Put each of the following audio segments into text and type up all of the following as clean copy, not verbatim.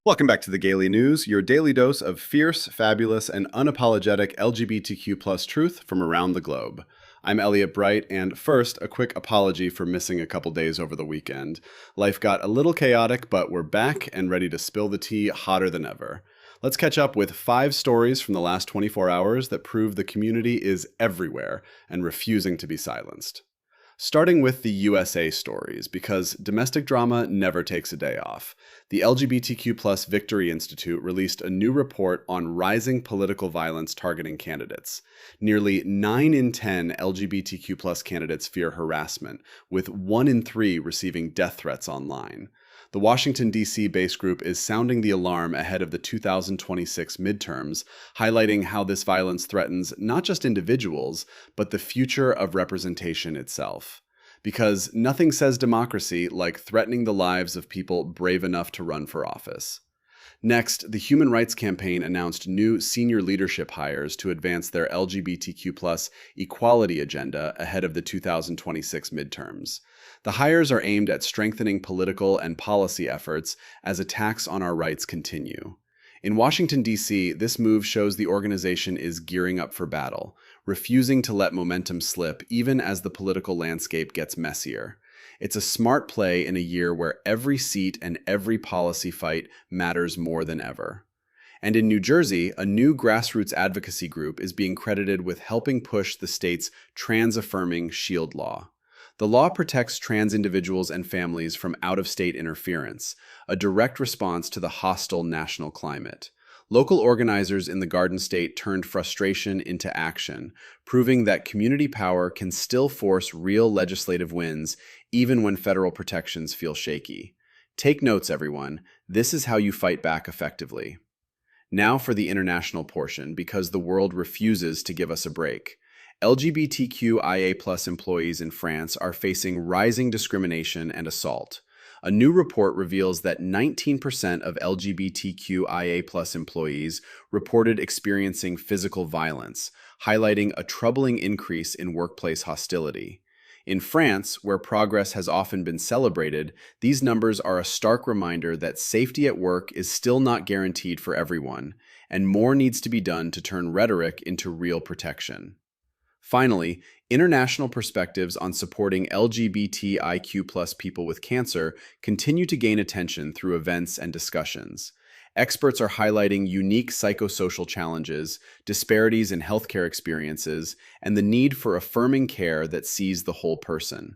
Welcome back to the Gaily News, your daily dose of fierce, fabulous, and unapologetic LGBTQ plus truth from around the globe. I'm Elliot Bright, and first, a quick apology for missing a couple days over the weekend. Life got a little chaotic, but we're back and ready to spill the tea hotter than ever. Let's catch up with 5 stories from the last 24 hours that prove the community is everywhere and refusing to be silenced. Starting with the USA stories, because domestic drama never takes a day off. The LGBTQ plus Victory Institute released a new report on rising political violence targeting candidates. Nearly 9 in 10 LGBTQ plus candidates fear harassment, with 1 in 3 receiving death threats online. The Washington, D.C. based group is sounding the alarm ahead of the 2026 midterms, highlighting how this violence threatens not just individuals, but the future of representation itself. Because nothing says democracy like threatening the lives of people brave enough to run for office. Next, the Human Rights Campaign announced new senior leadership hires to advance their LGBTQ+ equality agenda ahead of the 2026 midterms. The hires are aimed at strengthening political and policy efforts as attacks on our rights continue. In Washington, D.C., this move shows the organization is gearing up for battle, refusing to let momentum slip even as the political landscape gets messier. It's a smart play in a year where every seat and every policy fight matters more than ever. And in New Jersey, a new grassroots advocacy group is being credited with helping push the state's trans-affirming SHIELD law. The law protects trans individuals and families from out-of-state interference, a direct response to the hostile national climate. Local organizers in the Garden State turned frustration into action, proving that community power can still force real legislative wins even when federal protections feel shaky. Take notes, everyone. This is how you fight back effectively. Now for the international portion, because the world refuses to give us a break. LGBTQIA+ employees in France are facing rising discrimination and assault. A new report reveals that 19% of LGBTQIA+ employees reported experiencing physical violence, highlighting a troubling increase in workplace hostility. In France, where progress has often been celebrated, these numbers are a stark reminder that safety at work is still not guaranteed for everyone, and more needs to be done to turn rhetoric into real protection. Finally, international perspectives on supporting LGBTIQ+ people with cancer continue to gain attention through events and discussions. Experts are highlighting unique psychosocial challenges, disparities in healthcare experiences, and the need for affirming care that sees the whole person.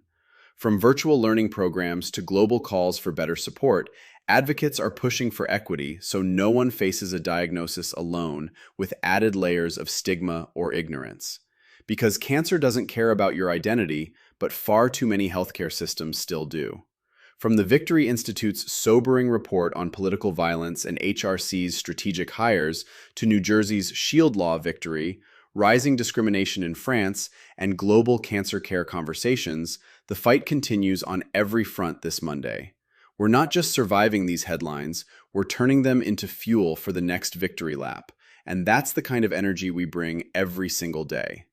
From virtual learning programs to global calls for better support, advocates are pushing for equity so no one faces a diagnosis alone with added layers of stigma or ignorance. Because cancer doesn't care about your identity, but far too many healthcare systems still do. From the Victory Institute's sobering report on political violence and HRC's strategic hires to New Jersey's SHIELD law victory, rising discrimination in France, and global cancer care conversations, the fight continues on every front this Monday. We're not just surviving these headlines, we're turning them into fuel for the next victory lap. And that's the kind of energy we bring every single day.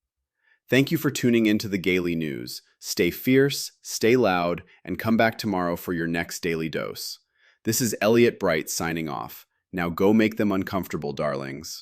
Thank you for tuning into the Gaily News. Stay fierce, stay loud, and come back tomorrow for your next daily dose. This is Elliot Bright signing off. Now go make them uncomfortable, darlings.